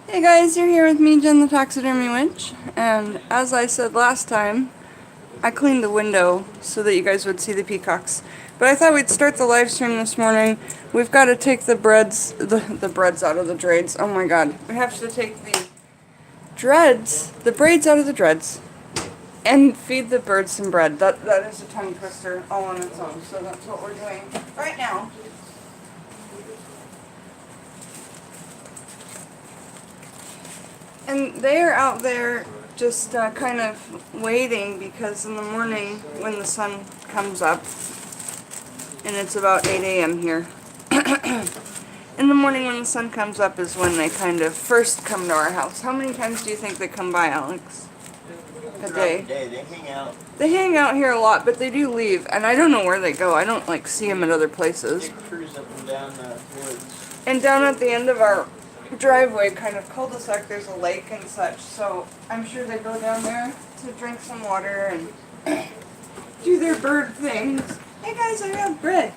Hey guys, you're here with me, Jen the Taxidermy Witch, and as I said last time, I cleaned the window so that you guys would see the peacocks. But I thought we'd start the live stream this morning. We've got to take the braids out of the dreads. Oh my god. We have to take the braids out of the dreads, and feed the birds some bread. That is a tongue twister all on its own, so that's what we're doing right now. And they are out there just kind of waiting because in the morning when the sun comes up, and it's about 8 a.m. here, in the morning when the sun comes up is when they kind of first come to our house. How many times do you think they come by, Alex? A day? They hang out. They hang out here a lot, but they do leave, and I don't know where they go. I don't like see them at other places. They cruise up and down the woods. And down at the end of our driveway, kind of cul-de-sac, there's a lake and such, so I'm sure they go down there to drink some water and do their bird things. Hey guys, I have bread.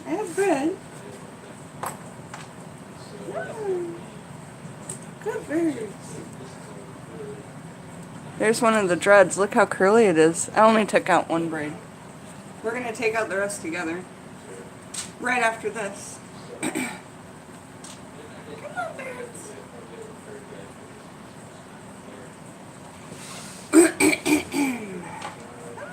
I have bread. Mm. Good birds. There's one of the dreads. Look how curly it is. I only took out one braid. We're going to take out the rest together right after this. Come on, birds. Come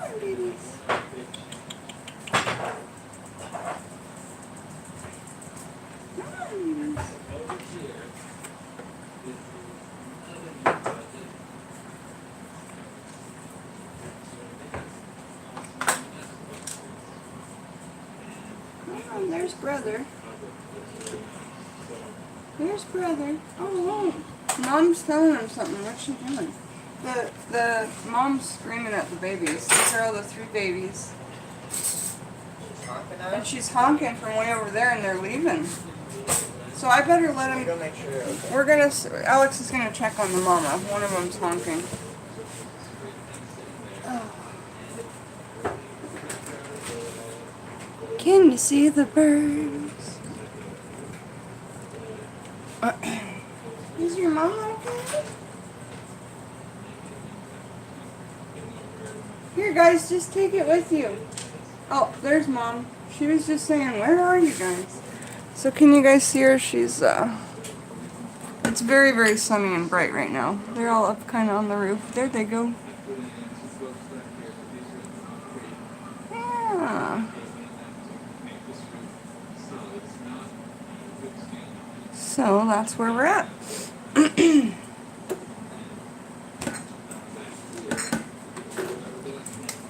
on, babies. Come on, babies. Oh, there's brother. There's brother. Oh, mom's telling him something. What's she doing? The mom's screaming at the babies. These are all the 3 babies. And she's honking from way over there, and they're leaving. So I better let him. Go make sure they're okay. We're gonna. Alex is gonna check on the mama. One of them's honking. Oh. Can you see the birds? Is your mama okay? Here, guys, just take it with you. Oh, there's Mom. She was just saying, where are you guys? So can you guys see her? She's, it's very, very sunny and bright right now. They're all up kind of on the roof. There they go. Yeah. So that's where we're at.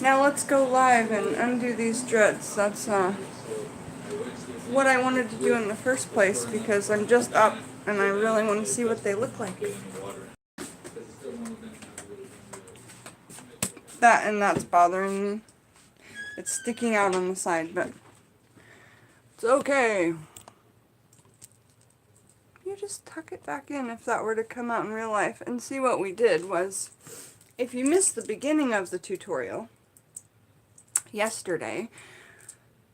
Now let's go live and undo these dreads. That's what I wanted to do in the first place because I'm just up and I really want to see what they look like. That's bothering me. It's sticking out on the side, but it's okay. You just tuck it back in if that were to come out in real life. And see, what we did was, if you missed the beginning of the tutorial yesterday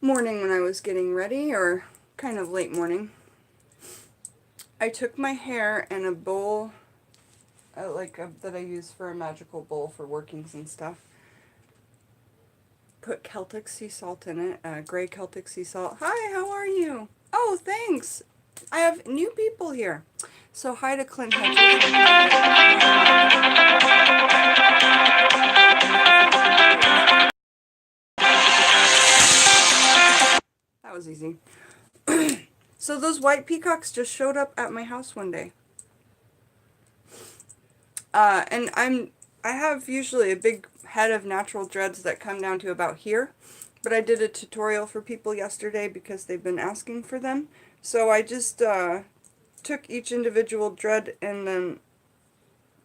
morning when I was getting ready, or kind of late morning, I took my hair and a bowl that I use for a magical bowl for workings and stuff, put Celtic sea salt in it, gray Celtic sea salt. Hi, how are you? Oh, thanks. I have new people here. So hi to Clint Hedges. That was easy. So those white peacocks just showed up at my house one day. And I have usually a big head of natural dreads that come down to about here. But I did a tutorial for people yesterday because they've been asking for them. So I just took each individual dread and then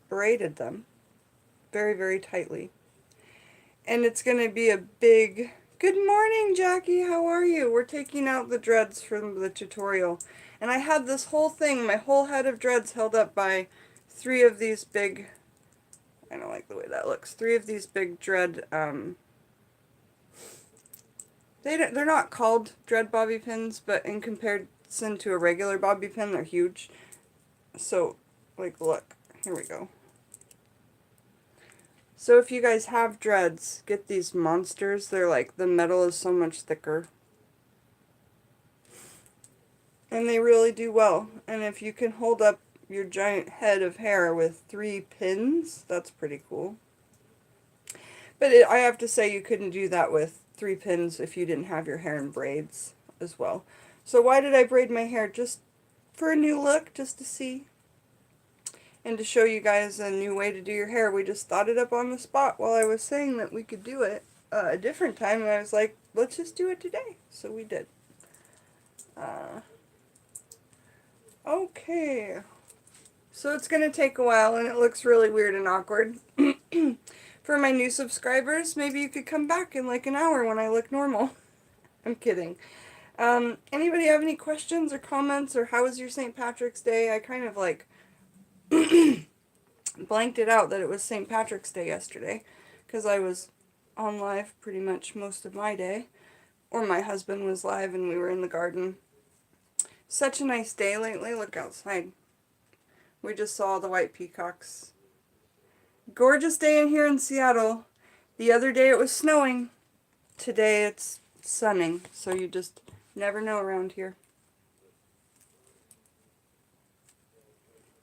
braided them very, very tightly. And it's going to be a big... Good morning, Jackie. How are you? We're taking out the dreads from the tutorial. And I had this whole thing, my whole head of dreads held up by 3 of these big... I don't like the way that looks. 3 of these big dread... They're not called dread bobby pins, but in comparison to a regular bobby pin, they're huge. So, like, look. Here we go. So if you guys have dreads, get these monsters. They're like, the metal is so much thicker. And they really do well. And if you can hold up your giant head of hair with 3 pins, that's pretty cool. But I have to say, you couldn't do that with 3 pins if you didn't have your hair in braids as well. So why did I braid my hair? Just for a new look, just to see. And to show you guys a new way to do your hair. We just thought it up on the spot while I was saying that we could do it a different time. And I was like, let's just do it today. So we did. Okay. So it's going to take a while and it looks really weird and awkward. For my new subscribers, maybe you could come back in like an hour when I look normal. I'm kidding. Anybody have any questions or comments, or how was your St. Patrick's Day? I kind of like blanked it out that it was St. Patrick's Day yesterday because I was on live pretty much most of my day. Or my husband was live and we were in the garden. Such a nice day lately. Look outside. We just saw the white peacocks. Gorgeous day in here in Seattle. The other day it was snowing. Today it's sunning. So you just never know around here.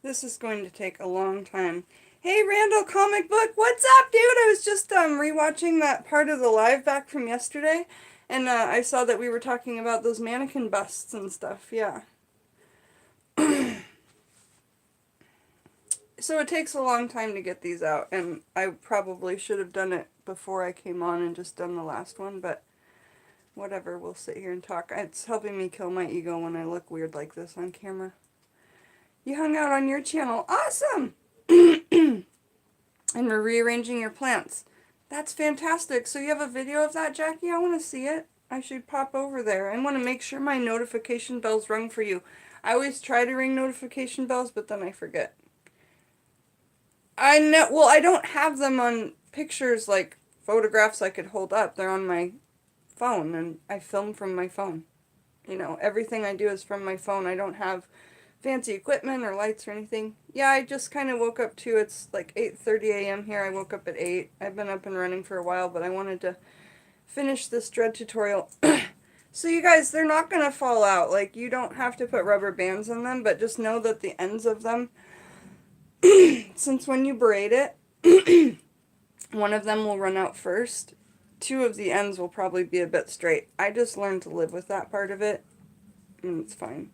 This is going to take a long time. Hey Randall Comic Book, what's up, dude? I was just rewatching that part of the live back from yesterday. And I saw that we were talking about those mannequin busts and stuff. Yeah. So it takes a long time to get these out, and I probably should have done it before I came on and just done the last one, but whatever, we'll sit here and talk. It's helping me kill my ego when I look weird like this on camera. You hung out on your channel. Awesome! And we're rearranging your plants. That's fantastic. So you have a video of that, Jackie? I want to see it. I should pop over there. I want to make sure my notification bell's rung for you. I always try to ring notification bells, but then I forget. I know, well, I don't have them on pictures like photographs I could hold up. They're on my phone, and I film from my phone. You know, everything I do is from my phone. I don't have fancy equipment or lights or anything. Yeah, I just kind of woke up too. It's like 8:30 a.m. here. I woke up at 8. I've been up and running for a while, but I wanted to finish this dread tutorial. So you guys, they're not going to fall out. Like, you don't have to put rubber bands on them, but just know that the ends of them, since when you braid it, one of them will run out first. 2 of the ends will probably be a bit straight. I just learned to live with that part of it, and it's fine.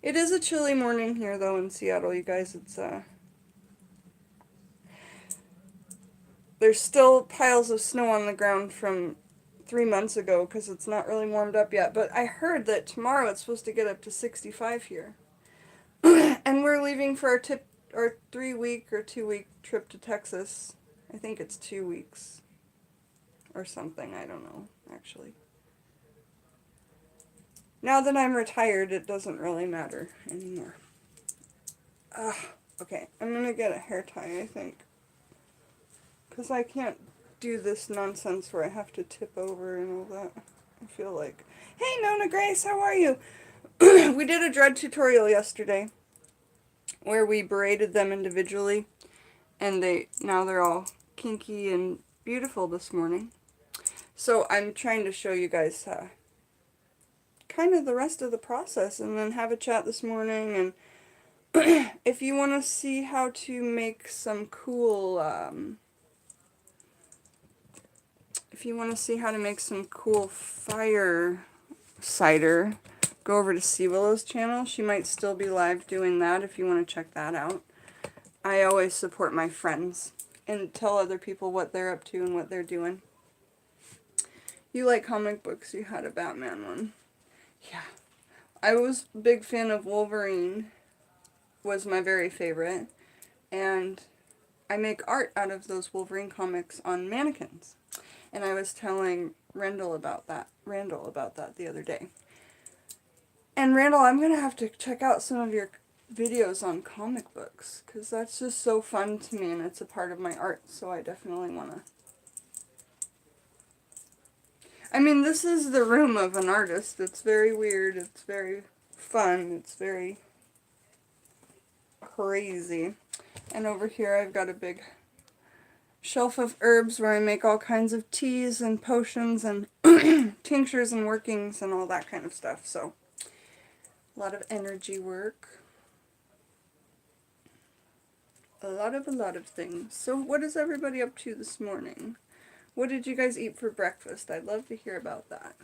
It is a chilly morning here, though, in Seattle, you guys. It's, there's still piles of snow on the ground from 3 months ago, because it's not really warmed up yet. But I heard that tomorrow it's supposed to get up to 65 here. And we're leaving for our 3-week or 2-week trip to Texas. I think it's 2 weeks. Or something, I don't know, actually. Now that I'm retired, it doesn't really matter anymore. Okay, I'm gonna get a hair tie, I think. Because I can't do this nonsense where I have to tip over and all that. I feel like... Hey, Nona Grace, how are you? We did a dread tutorial yesterday where we braided them individually, and now they're all kinky and beautiful this morning. So I'm trying to show you guys kind of the rest of the process, and then have a chat this morning. And if you want to see how to make some cool fire cider, go over to Sea Willow's channel. She might still be live doing that if you want to check that out. I always support my friends and tell other people what they're up to and what they're doing. You like comic books, you had a Batman one. Yeah. I was a big fan of Wolverine, was my very favorite. And I make art out of those Wolverine comics on mannequins. And I was telling Randall about that the other day. And Randall, I'm going to have to check out some of your videos on comic books, because that's just so fun to me, and it's a part of my art, so I definitely want to. I mean, this is the room of an artist. It's very weird. It's very fun. It's very crazy. And over here I've got a big shelf of herbs where I make all kinds of teas and potions and tinctures and workings and all that kind of stuff. So a lot of energy work. A lot of things. So what is everybody up to this morning? What did you guys eat for breakfast? I'd love to hear about that.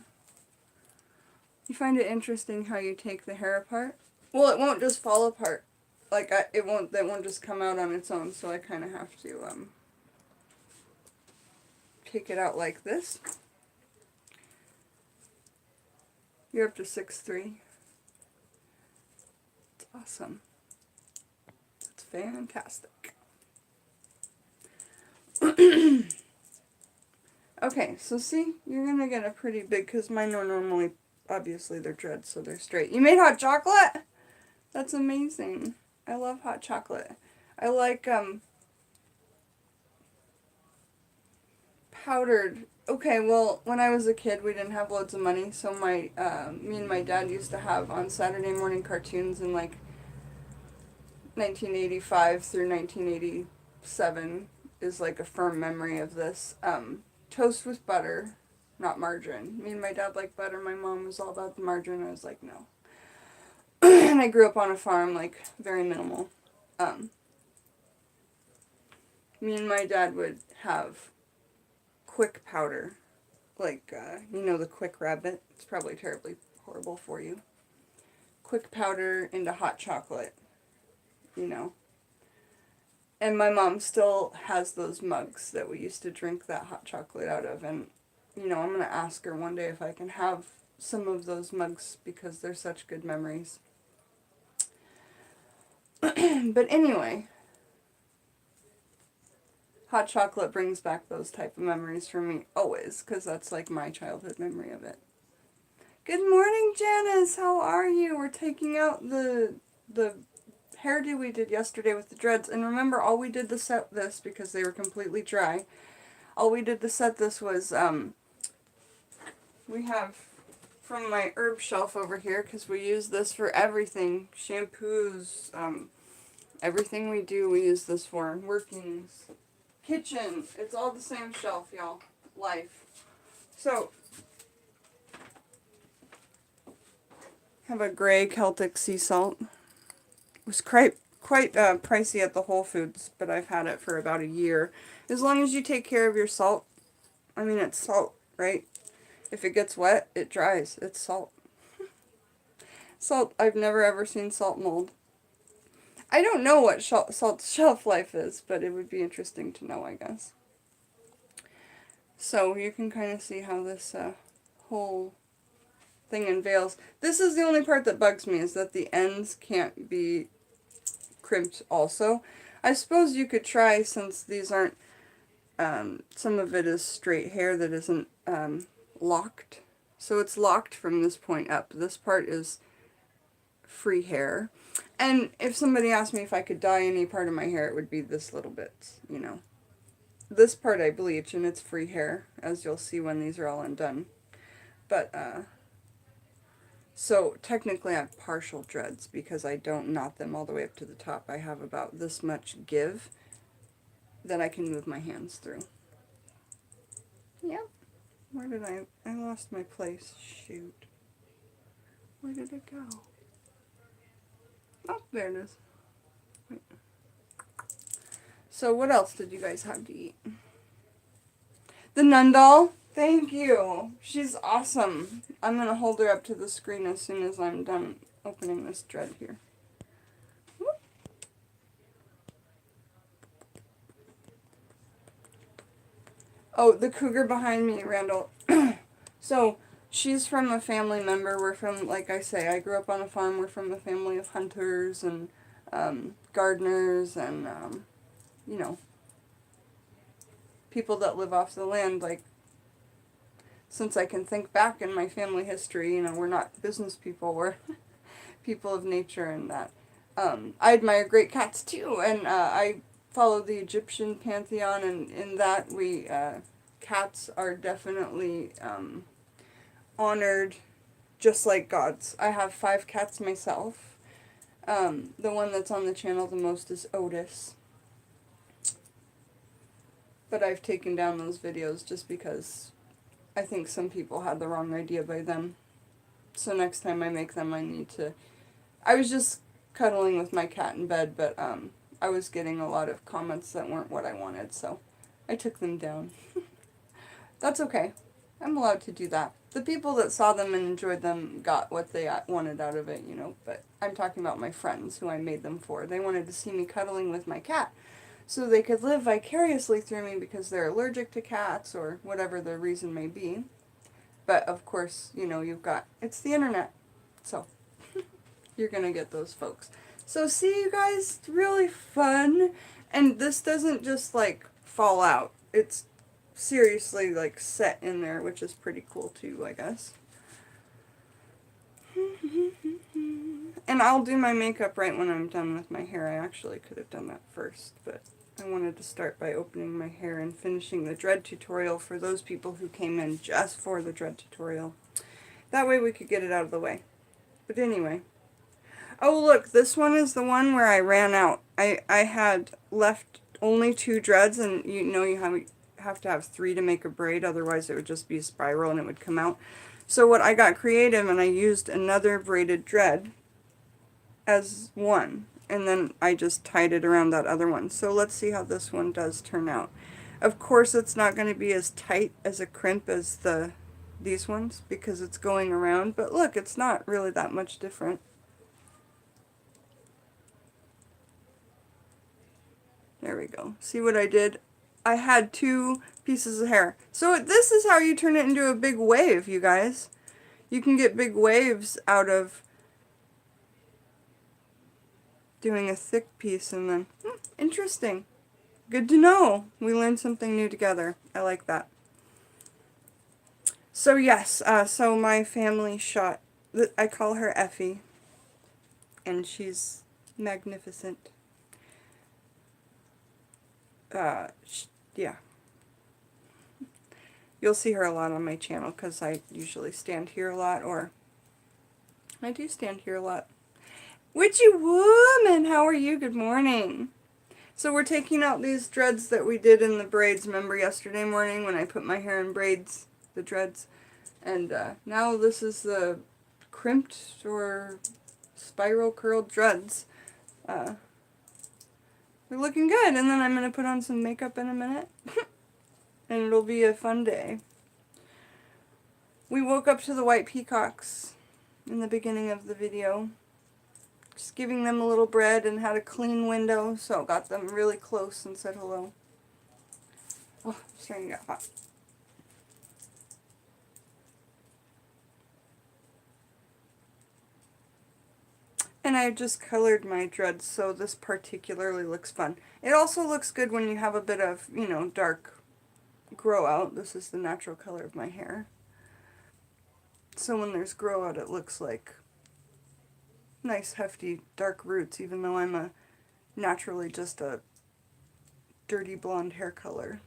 You find it interesting how you take the hair apart? Well, it won't just fall apart. Like, that won't just come out on its own, so I kind of have to, take it out like this. You're up to 6'3". It's awesome. It's fantastic. Okay, so see, you're gonna get a pretty big, because mine are normally, obviously they're dreads, so they're straight. You made hot chocolate? That's amazing. I love hot chocolate. I like, powdered. Okay, well, when I was a kid, we didn't have loads of money, so me and my dad used to have on Saturday morning cartoons in, like, 1985 through 1987 is, like, a firm memory of this. Toast with butter, not margarine. Me and my dad liked butter. My mom was all about the margarine. I was like, no. And I grew up on a farm, like, very minimal. Me and my dad would have quick powder. Like, you know the Quick Rabbit? It's probably terribly horrible for you. Quick powder into hot chocolate, you know. And my mom still has those mugs that we used to drink that hot chocolate out of. And, you know, I'm going to ask her one day if I can have some of those mugs because they're such good memories. But anyway, hot chocolate brings back those type of memories for me always, because that's like my childhood memory of it. Good morning, Janice. How are you? We're taking out the hairdo we did yesterday with the dreads. And remember, all we did to set this, because they were completely dry, all we did to set this was, we have from my herb shelf over here, because we use this for everything. Shampoos, everything we do, we use this for. Workings, kitchen, it's all the same shelf, y'all. Life. So, have a gray Celtic sea salt. It was quite pricey at the Whole Foods, but I've had it for about a year. As long as you take care of your salt, I mean, it's salt, right? If it gets wet, it dries. It's salt. Salt, I've never ever seen salt mold. I don't know what salt's shelf life is, but it would be interesting to know, I guess. So you can kind of see how this whole thing unveils. This is the only part that bugs me, is that the ends can't be crimped also. I suppose you could try, since these aren't, some of it is straight hair that isn't locked. So it's locked from this point up. This part is free hair. And if somebody asked me if I could dye any part of my hair, it would be this little bit, you know. This part I bleach, and it's free hair, as you'll see when these are all undone. But, so technically I have partial dreads, because I don't knot them all the way up to the top. I have about this much give that I can move my hands through. Yep. Where did I lost my place. Shoot. Where did it go? Oh, there it is. Wait. So what else did you guys have to eat? The Nun doll? Thank you. She's awesome. I'm going to hold her up to the screen as soon as I'm done opening this dread here. Whoop. Oh, the cougar behind me, Randall. So, she's from a family member. We're from, like I say, I grew up on a farm. We're from a family of hunters and gardeners and, you know, people that live off the land. Like, since I can think back in my family history, you know, we're not business people. We're people of nature and that. I admire great cats too, and I follow the Egyptian pantheon, and in that cats are definitely honored just like God's. I have 5 cats myself. The one that's on the channel the most is Otis. But I've taken down those videos just because I think some people had the wrong idea by them. So next time I make them, I need to... I was just cuddling with my cat in bed, but I was getting a lot of comments that weren't what I wanted, so I took them down. That's okay. I'm allowed to do that. The people that saw them and enjoyed them got what they wanted out of it, you know, but I'm talking about my friends who I made them for. They wanted to see me cuddling with my cat so they could live vicariously through me because they're allergic to cats or whatever the reason may be. But of course, you know, it's the internet, so you're gonna get those folks. So see, you guys, it's really fun, and this doesn't just like fall out. It's seriously like set in there, which is pretty cool too, I guess. And I'll do my makeup right when I'm done with my hair. I actually could have done that first, but I wanted to start by opening my hair and finishing the dread tutorial for those people who came in just for the dread tutorial. That way we could get it out of the way. But anyway. Oh look, this one is the one where I ran out. I had left only 2 dreads, and you know you have to have 3 to make a braid, otherwise it would just be a spiral and it would come out. So what I got creative, and I used another braided dread as one, and then I just tied it around that other one. So let's see how this one does turn out. Of course it's not going to be as tight as a crimp as these ones because it's going around, but look, it's not really that much different. There we go. See what I did? I had 2 pieces of hair. So this is how you turn it into a big wave, you guys. You can get big waves out of doing a thick piece and then... interesting. Good to know. We learned something new together. I like that. So yes, so my family shot... I call her Effie. And she's magnificent. Yeah. You'll see her a lot on my channel because I usually stand here a lot, or I do stand here a lot. Witchy woman, how are you? Good morning. So we're taking out these dreads that we did in the braids. Remember yesterday morning when I put my hair in braids, the dreads? And now this is the crimped or spiral curled dreads. They're looking good, and then I'm going to put on some makeup in a minute. And it'll be a fun day. We woke up to the white peacocks in the beginning of the video. Just giving them a little bread and had a clean window, so got them really close and said hello. Oh, it's starting to get hot. And I just colored my dreads, so this particularly looks fun. It also looks good when you have a bit of, you know, dark grow out. This is the natural color of my hair. So when there's grow out, it looks like nice hefty dark roots, even though I'm naturally just a dirty blonde hair color.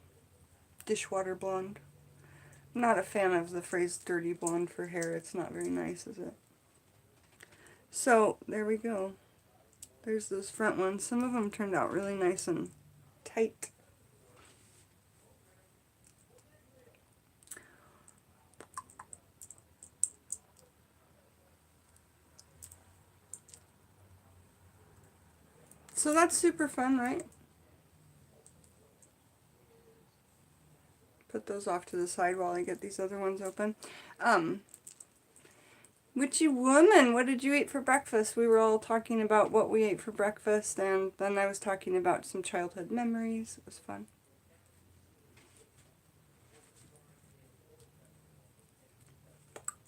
Dishwater blonde. I'm not a fan of the phrase dirty blonde for hair. It's not very nice, is it? So there we go. There's those front ones. Some of them turned out really nice and tight. So that's super fun, right? Put those off to the side while I get these other ones open. Witchy woman, what did you eat for breakfast? We were all talking about what we ate for breakfast, and then I was talking about some childhood memories. It was fun.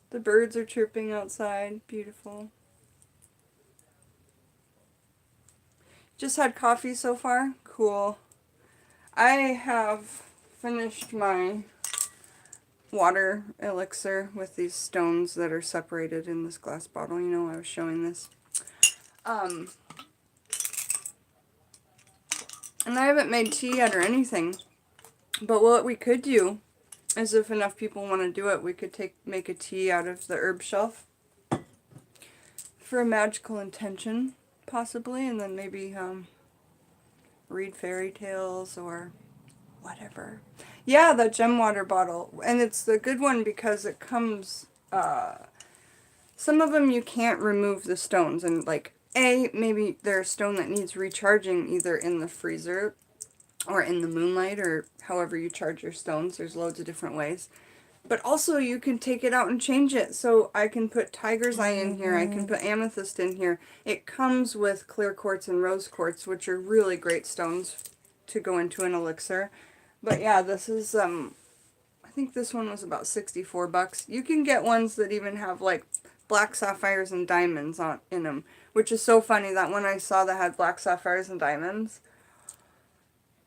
The birds are chirping outside. Beautiful. Just had coffee so far? Cool. I have finished my water elixir with these stones that are separated in this glass bottle. You know, I was showing this. And I haven't made tea yet or anything. But what we could do is, if enough people want to do it, we could make a tea out of the herb shelf for a magical intention, possibly, and then maybe read fairy tales or whatever. Yeah, the gem water bottle. And it's the good one because it comes, some of them you can't remove the stones. And like, maybe there's a stone that needs recharging either in the freezer or in the moonlight or however you charge your stones. There's loads of different ways. But also you can take it out and change it. So I can put tiger's eye in here. I can put amethyst in here. It comes with clear quartz and rose quartz, which are really great stones to go into an elixir. But yeah, this is, I think this one was about 64 bucks. You can get ones that even have like black sapphires and diamonds in them, which is so funny. That one I saw that had black sapphires and diamonds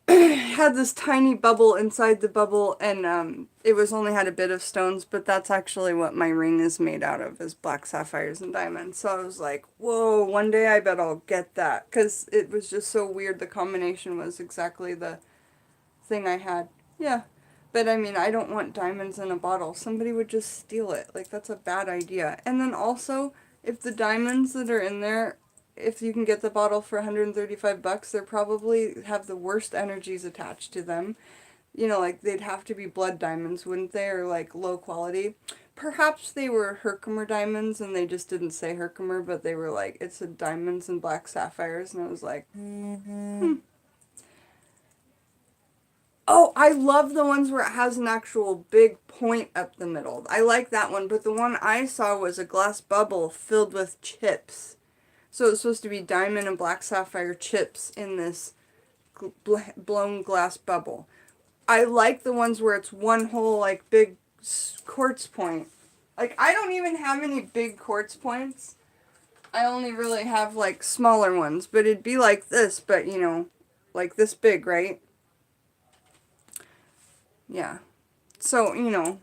had this tiny bubble inside the bubble, and it was only had a bit of stones, but that's actually what my ring is made out of, is black sapphires and diamonds. So I was like, whoa, one day I bet I'll get that, because it was just so weird. The combination was exactly the thing I had. Yeah. But I mean, I don't want diamonds in a bottle. Somebody would just steal it. Like, that's a bad idea. And then also, if the diamonds that are in there, if you can get the bottle for 135 bucks, they probably have the worst energies attached to them. You know, like, they'd have to be blood diamonds, wouldn't they? Or, like, low quality. Perhaps they were Herkimer diamonds, and they just didn't say Herkimer, but they were like, it's a diamonds and black sapphires. And I was like, Oh, I love the ones where it has an actual big point up the middle. I like that one, but the one I saw was a glass bubble filled with chips. So it's supposed to be diamond and black sapphire chips in this blown glass bubble. I like the ones where it's one whole, like, big quartz point. Like, I don't even have any big quartz points. I only really have, like, smaller ones. But it'd be like this, but, you know, like this big, right? Yeah. So, you know,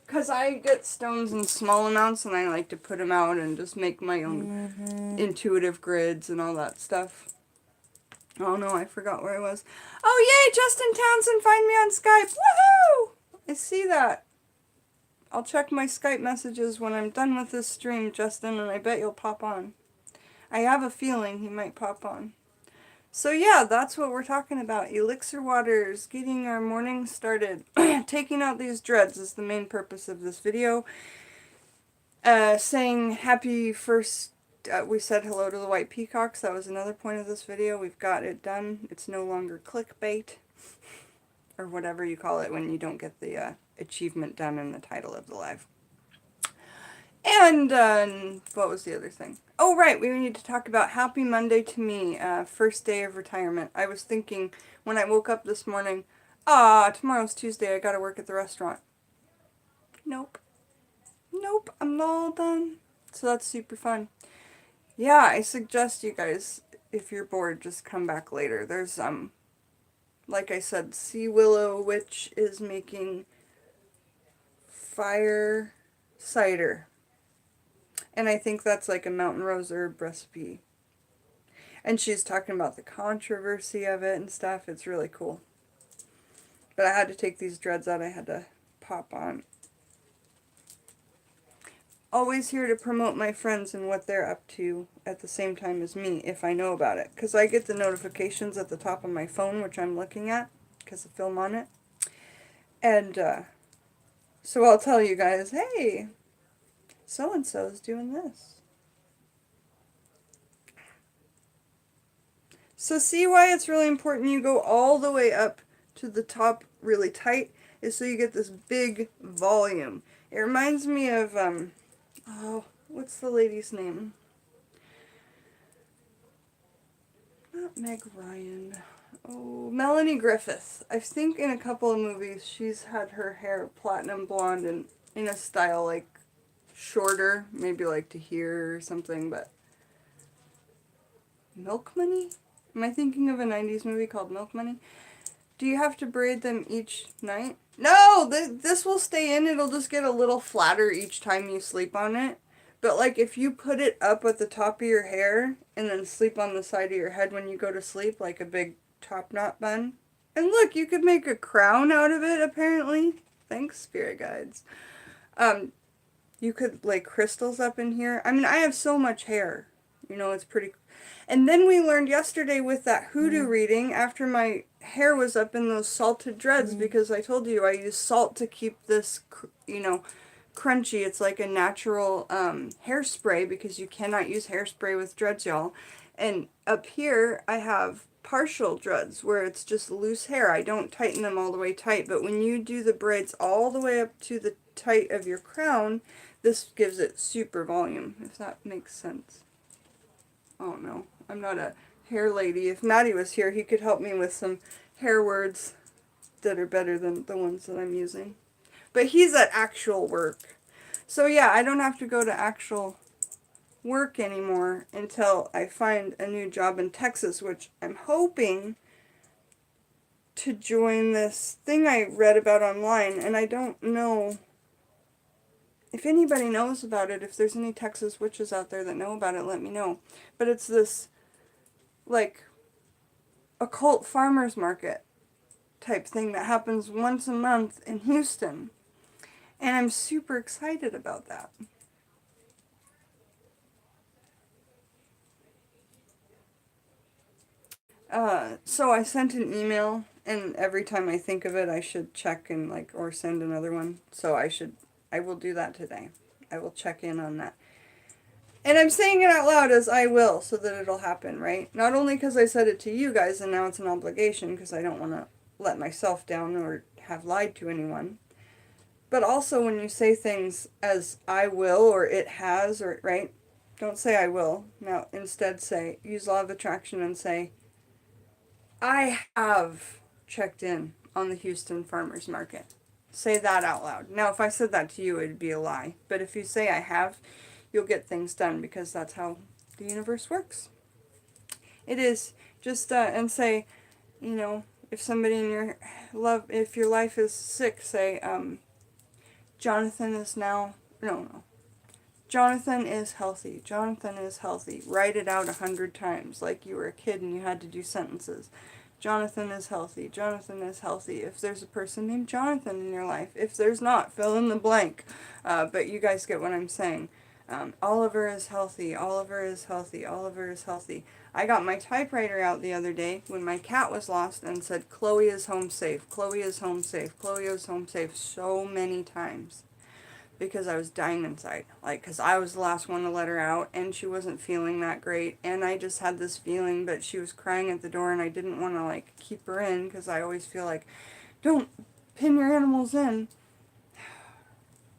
because I get stones in small amounts and I like to put them out and just make my own intuitive grids and all that stuff. Oh no, I forgot where I was. Oh yay, Justin Townsend, find me on Skype. Woohoo! I see that. I'll check my Skype messages when I'm done with this stream, Justin, and I bet you'll pop on. I have a feeling he might pop on. So yeah, that's what we're talking about. Elixir waters, getting our morning started. Taking out these dreads is the main purpose of this video. Saying happy first, we said hello to the white peacocks. That was another point of this video. We've got it done. It's no longer clickbait. Or whatever you call it when you don't get the achievement done in the title of the live. And what was the other thing? Oh, right, we need to talk about Happy Monday to me, first day of retirement. I was thinking when I woke up this morning, tomorrow's Tuesday, I gotta work at the restaurant. Nope. Nope, I'm all done. So that's super fun. Yeah, I suggest you guys, if you're bored, just come back later. There's, like I said, Sea Willow Witch is making fire cider. And I think that's like a mountain rose herb recipe. And she's talking about the controversy of it and stuff. It's really cool. But I had to take these dreads out. I had to pop on. Always here to promote my friends and what they're up to at the same time as me, if I know about it. Because I get the notifications at the top of my phone, which I'm looking at, because of film on it. And so I'll tell you guys, hey, so-and-so's doing this. So see why it's really important you go all the way up to the top really tight, is so you get this big volume. It reminds me of, what's the lady's name? Not Meg Ryan. Oh, Melanie Griffith. I think in a couple of movies she's had her hair platinum blonde and in a style like shorter, maybe like To Here or something, but Milk Money? Am I thinking of a 90s movie called Milk Money? Do you have to braid them each night? No! This will stay in. It'll just get a little flatter each time you sleep on it. But, like, if you put it up at the top of your hair and then sleep on the side of your head when you go to sleep, like a big top knot bun. And look, you could make a crown out of it, apparently. Thanks, spirit guides. You could lay crystals up in here. I mean, I have so much hair. You know, it's pretty. And then we learned yesterday with that hoodoo reading, after my hair was up in those salted dreads, because I told you I use salt to keep this, you know, crunchy. It's like a natural hairspray, because you cannot use hairspray with dreads, y'all. And up here, I have partial dreads where it's just loose hair. I don't tighten them all the way tight, but when you do the braids all the way up to the tight of your crown, this gives it super volume, if that makes sense. Oh no, I'm not a hair lady. If Maddie was here, he could help me with some hair words that are better than the ones that I'm using. But he's at actual work. So yeah, I don't have to go to actual work anymore until I find a new job in Texas, which I'm hoping to join this thing I read about online, and I don't know if anybody knows about it. If there's any Texas witches out there that know about it, let me know. But it's this, like, occult farmers market type thing that happens once a month in Houston. And I'm super excited about that. So I sent an email, and every time I think of it, I should check and or send another one. So I will do that today. I will check in on that. And I'm saying it out loud as I will, so that it'll happen, right? Not only because I said it to you guys and now it's an obligation because I don't want to let myself down or have lied to anyone. But also when you say things as I will or it has, or right? Don't say I will. Now instead use law of attraction and say, I have checked in on the Houston farmers market. Say that out loud. Now, if I said that to you, it'd be a lie. But if you say I have, you'll get things done, because that's how the universe works. It is. Just, and say, you know, if somebody in your if your life is sick, say, Jonathan is now, no. Jonathan is healthy. Jonathan is healthy. Write it out 100 times, like you were a kid and you had to do sentences. Jonathan is healthy. Jonathan is healthy. If there's a person named Jonathan in your life. If there's not, fill in the blank. But you guys get what I'm saying. Oliver is healthy. Oliver is healthy. Oliver is healthy. I got my typewriter out the other day when my cat was lost and said, Chloe is home safe. Chloe is home safe. Chloe is home safe, so many times. Because I was dying inside. Because I was the last one to let her out, and she wasn't feeling that great, and I just had this feeling, but she was crying at the door, and I didn't want to, keep her in, because I always feel like, don't pin your animals in.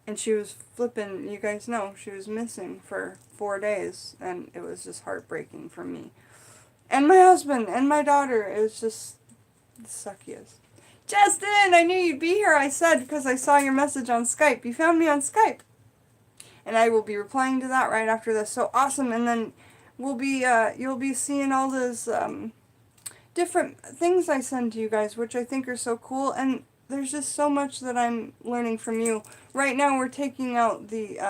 And she was flipping, you guys know, she was missing for 4 days, and it was just heartbreaking for me. And my husband, and my daughter, it was just the suckiest. Justin, I knew you'd be here, I said, because I saw your message on Skype. You found me on Skype. And I will be replying to that right after this. So awesome. And then you'll be seeing all those different things I send to you guys, which I think are so cool. And there's just so much that I'm learning from you. Right now we're taking out the,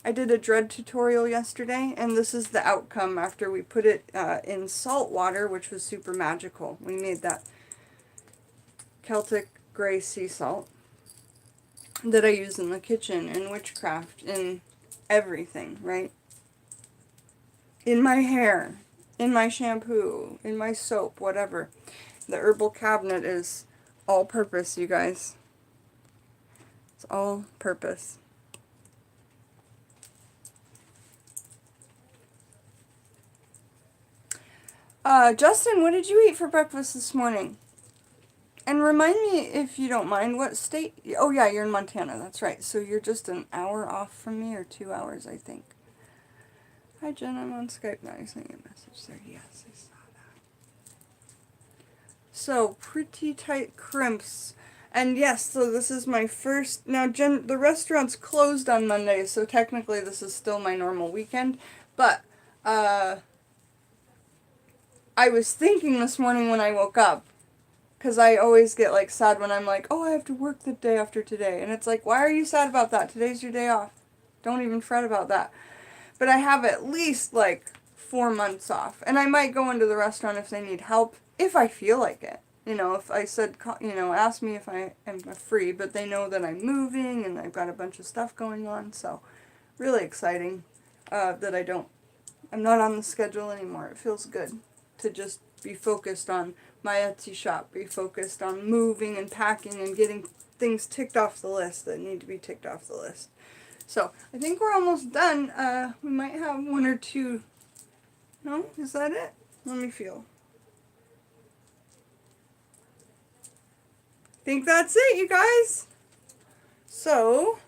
I did a dread tutorial yesterday, and this is the outcome after we put it in salt water, which was super magical. We made that Celtic gray sea salt that I use in the kitchen, in witchcraft, in everything, right? In my hair, in my shampoo, in my soap, whatever. The herbal cabinet is all purpose, you guys. It's all purpose. Justin, what did you eat for breakfast this morning? And remind me, if you don't mind, what state... Oh, yeah, you're in Montana. That's right. So you're just an hour off from me, or 2 hours, I think. Hi, Jen. I'm on Skype now. You sent me a message there. Yes, I saw that. So, pretty tight crimps. And yes, so this is my first... Now, Jen, the restaurant's closed on Monday, so technically this is still my normal weekend. But, I was thinking this morning when I woke up, because I always get, sad when I'm like, oh, I have to work the day after today. And it's like, why are you sad about that? Today's your day off. Don't even fret about that. But I have at least, 4 months off. And I might go into the restaurant if they need help, if I feel like it. You know, if I said, you know, ask me if I am free, but they know that I'm moving and I've got a bunch of stuff going on, so really exciting that I'm not on the schedule anymore. It feels good to just be focused on my Etsy shop, be focused on moving and packing and getting things ticked off the list that need to be ticked off the list. So I think we're almost done. We might have one or two. No, is that it? Let me feel. Think that's it, you guys. So,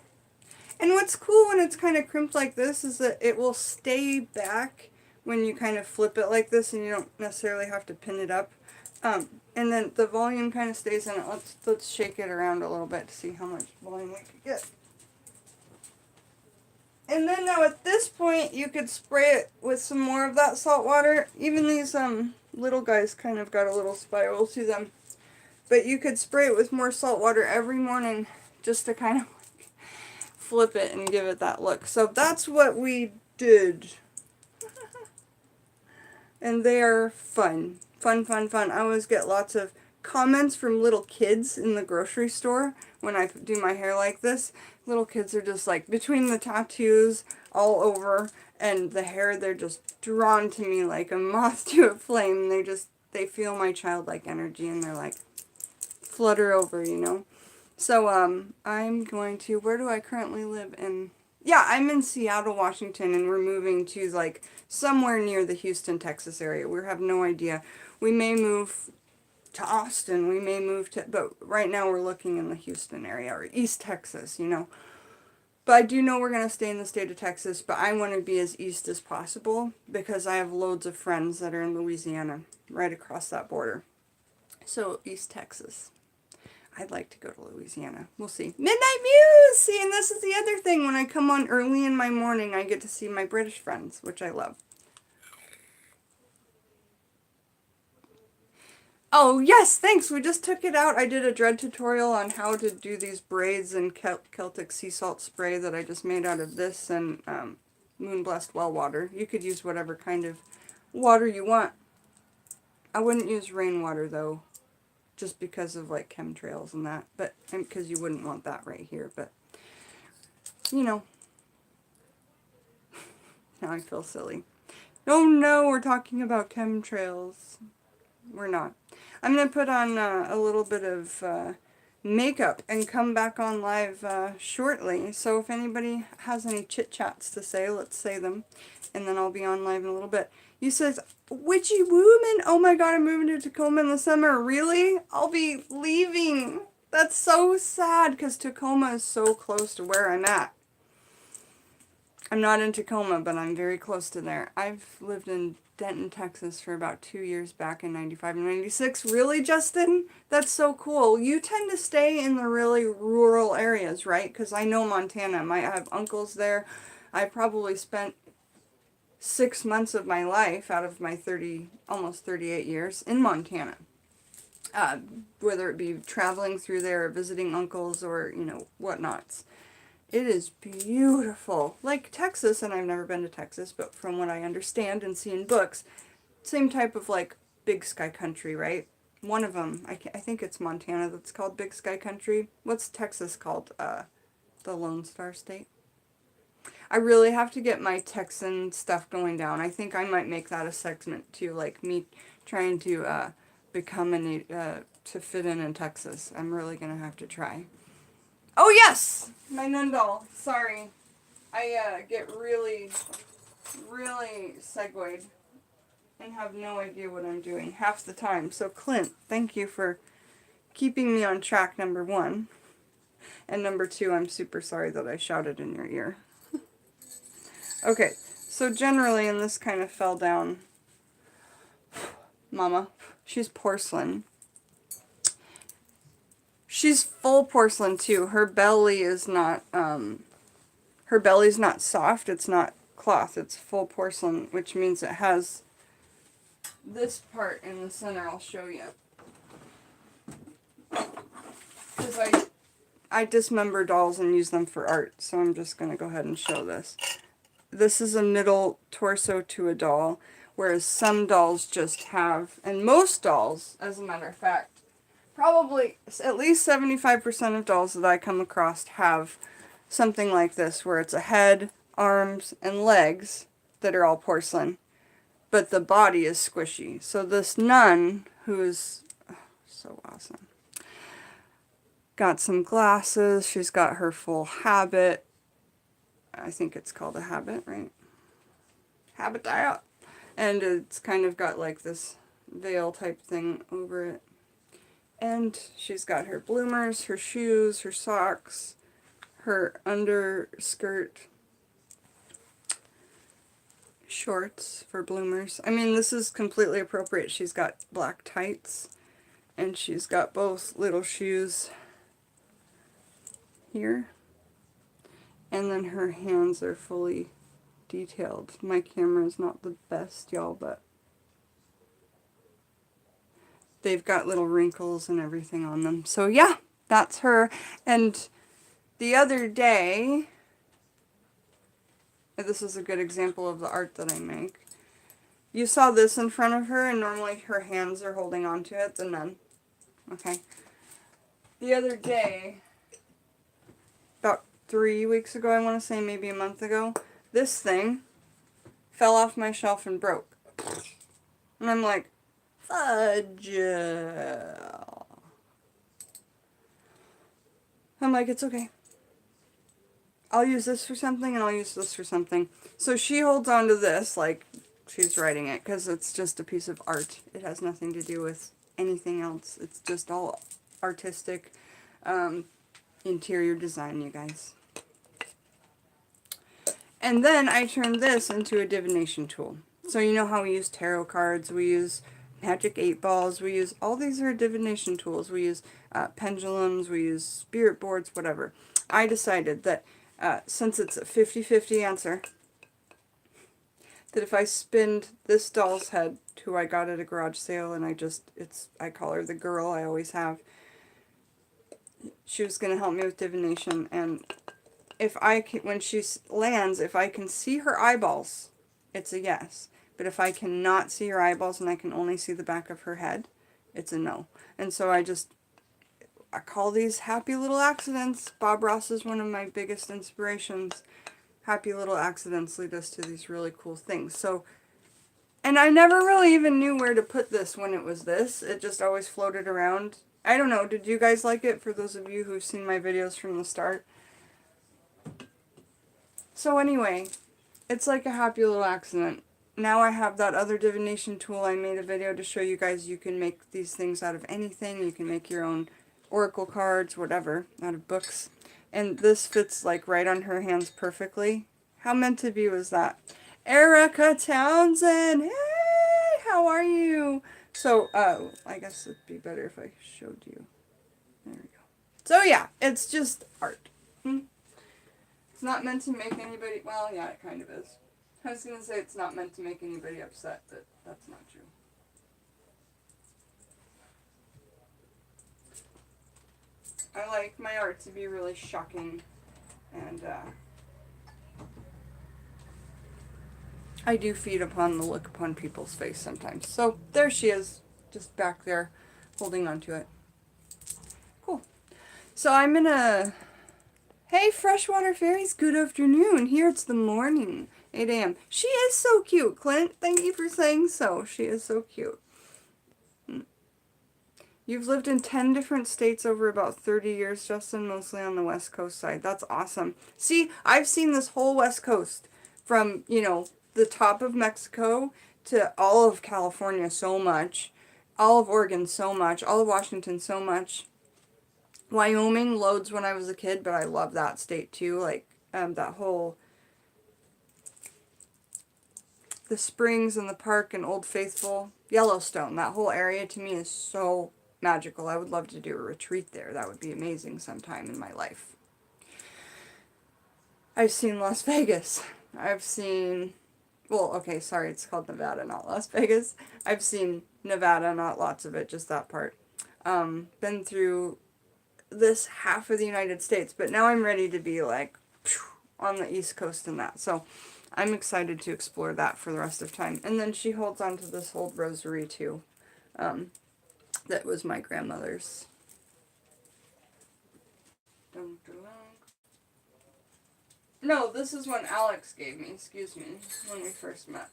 and what's cool when it's kind of crimped like this is that it will stay back when you kind of flip it like this, and you don't necessarily have to pin it up. And then the volume kind of stays in it. Let's shake it around a little bit to see how much volume we could get. And then now at this point, you could spray it with some more of that salt water. Even these little guys kind of got a little spiral to them. But you could spray it with more salt water every morning just to kind of flip it and give it that look. So that's what we did. And they are fun. Fun, fun, fun. I always get lots of comments from little kids in the grocery store when I do my hair like this. Little kids are just like, between the tattoos all over and the hair, they're just drawn to me like a moth to a flame. They feel my childlike energy and they're like, flutter over, you know. So I'm going to, where do I currently live in? Yeah, I'm in Seattle, Washington, and we're moving to like somewhere near the Houston, Texas area. We have no idea. We may move to Austin, we may move to, but right now we're looking in the Houston area or East Texas, you know. But I do know we're going to stay in the state of Texas, but I want to be as east as possible because I have loads of friends that are in Louisiana, right across that border. So East Texas. I'd like to go to Louisiana. We'll see. Midnight Muse! See, and this is the other thing. When I come on early in my morning, I get to see my British friends, which I love. Oh, yes, thanks. We just took it out. I did a dread tutorial on how to do these braids in Celtic sea salt spray that I just made out of this and Moonblessed well water. You could use whatever kind of water you want. I wouldn't use rainwater, though, just because of like chemtrails and that, but because you wouldn't want that right here, but you know. Now I feel silly. Oh no, we're talking about chemtrails. We're not. I'm gonna put on a little bit of makeup and come back on live shortly, so if anybody has any chit chats to say, let's say them, and then I'll be on live in a little bit. You says, witchy woman, oh my god, I'm moving to Tacoma in the summer. Really? I'll be leaving. That's so sad because Tacoma is so close to where I'm at. I'm not in Tacoma, but I'm very close to there. I've lived in Denton, Texas for about 2 years back in 95 and 96. Really, Justin? That's so cool. You tend to stay in the really rural areas, right? Because I know Montana. I have uncles there. I probably spent 6 months of my life out of my almost 38 years in Montana. Whether it be traveling through there or visiting uncles or, you know, whatnots. It is beautiful. Like Texas, and I've never been to Texas, but from what I understand and see in books, same type of like big sky country, right? One of them, I think it's Montana that's called big sky country. What's Texas called? The Lone Star State? I really have to get my Texan stuff going down. I think I might make that a segment too, like me trying to become to fit in Texas. I'm really going to have to try. Oh yes! My nun doll. Sorry. I get really, really segued and have no idea what I'm doing half the time. So Clint, thank you for keeping me on track, number one. And number two, I'm super sorry that I shouted in your ear. Okay, so generally, and this kind of fell down. Mama, she's porcelain. She's full porcelain too. Her belly is not, her belly's not soft. It's not cloth. It's full porcelain, which means it has this part in the center. I'll show you. Because I dismember dolls and use them for art, so I'm just going to go ahead and show this. This is a middle torso to a doll, whereas some dolls just have, and most dolls, as a matter of fact, probably at least 75% of dolls that I come across have something like this, where it's a head, arms, and legs that are all porcelain, but the body is squishy. So this nun, who's so awesome, got some glasses, she's got her full habit. I think it's called a habit, right? Habitat. And it's kind of got like this veil type thing over it. And she's got her bloomers, her shoes, her socks, her underskirt, shorts for bloomers. I mean, this is completely appropriate. She's got black tights, and she's got both little shoes here. And then her hands are fully detailed. My camera is not the best, y'all, but they've got little wrinkles and everything on them. So yeah, that's her. And the other day, this is a good example of the art that I make. You saw this in front of her, and normally her hands are holding on to it, the nun. Okay. The other day, about 3 weeks ago, I want to say, maybe a month ago, this thing fell off my shelf and broke. And I'm like, fudge. I'm like, it's okay. I'll use this for something, and I'll use this for something. So she holds on to this like she's writing it, because it's just a piece of art. It has nothing to do with anything else. It's just all artistic interior design, you guys. And then I turned this into a divination tool. So you know how we use tarot cards, we use magic 8 balls, we use, all these are divination tools. We use pendulums, we use spirit boards, whatever. I decided that since it's a 50-50 answer, that if I spinned this doll's head, who I got at a garage sale, and I call her the girl, I always have, she was going to help me with divination, and when she lands, if I can see her eyeballs, it's a yes. But if I cannot see her eyeballs and I can only see the back of her head, it's a no. And so I call these happy little accidents. Bob Ross is one of my biggest inspirations. Happy little accidents lead us to these really cool things. So, and I never really even knew where to put this when it was this. It just always floated around. I don't know, did you guys like it, for those of you who've seen my videos from the start? So anyway, it's like a happy little accident. Now I have that other divination tool. I made a video to show you guys you can make these things out of anything. You can make your own oracle cards, whatever, out of books. And this fits like right on her hands perfectly. How meant to be was that? Erica Townsend, hey, how are you? So, I guess it'd be better if I showed you. There we go. So yeah, it's just art. It's not meant to make anybody, well, yeah, it kind of is. I was going to say it's not meant to make anybody upset, but that's not true. I like my art to be really shocking, and I do feed upon the look upon people's face sometimes. So there she is, just back there, holding on to it. Cool. So I'm going to... Hey, Freshwater Fairies, good afternoon. Here it's the morning, 8 a.m. She is so cute, Clint. Thank you for saying so. She is so cute. You've lived in 10 different states over about 30 years, Justin, mostly on the West Coast side. That's awesome. See, I've seen this whole West Coast from, you know, the top of Mexico to all of California so much, all of Oregon so much, all of Washington so much. Wyoming loads when I was a kid, but I love that state too. Like, that whole, the springs and the park and Old Faithful, Yellowstone, that whole area to me is so magical. I would love to do a retreat there. That would be amazing sometime in my life. I've seen Las Vegas. I've seen, well, okay, sorry, it's called Nevada, not Las Vegas. I've seen Nevada, not lots of it, just that part. Been through this half of the United States, but now I'm ready to be like on the East Coast and that. So I'm excited to explore that for the rest of time. And then she holds on to this old rosary too. that was my grandmother's. Dun, dun, dun. No, this is one Alex gave me, excuse me, when we first met.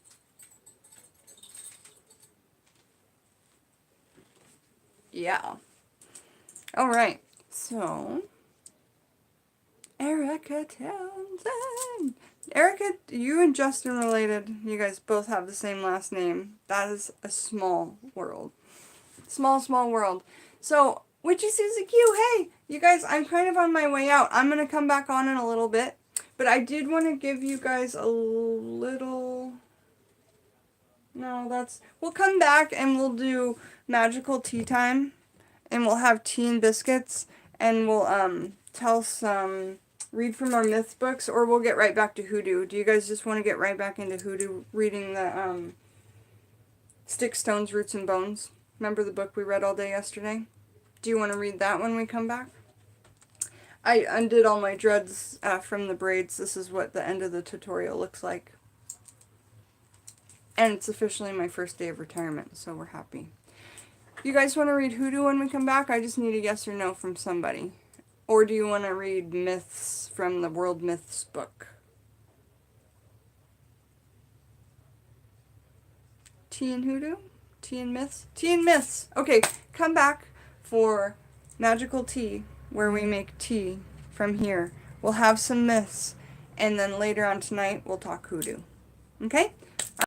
Yeah. Alright, so Erica Townsend. Erica, you and Justin related. You guys both have the same last name. That is a small world. Small world. So, Witchy Susie Q, hey! You guys, I'm kind of on my way out. I'm going to come back on in a little bit. But I did want to give you guys a little... No, that's... We'll come back and we'll do magical tea time. And we'll have tea and biscuits. And we'll tell some... read from our myth books. Or we'll get right back to hoodoo. Do you guys just want to get right back into hoodoo? Reading the Sticks, Stones, Roots, and Bones. Remember the book we read all day yesterday? Do you want to read that when we come back? I undid all my dreads from the braids. This is what the end of the tutorial looks like. And it's officially my first day of retirement, so we're happy. You guys want to read hoodoo when we come back? I just need a yes or no from somebody. Or do you want to read myths from the World Myths book? Tea and hoodoo? Tea and myths? Tea and myths! Okay, come back for magical tea, where we make tea from here. We'll have some myths, and then later on tonight, we'll talk hoodoo. Okay?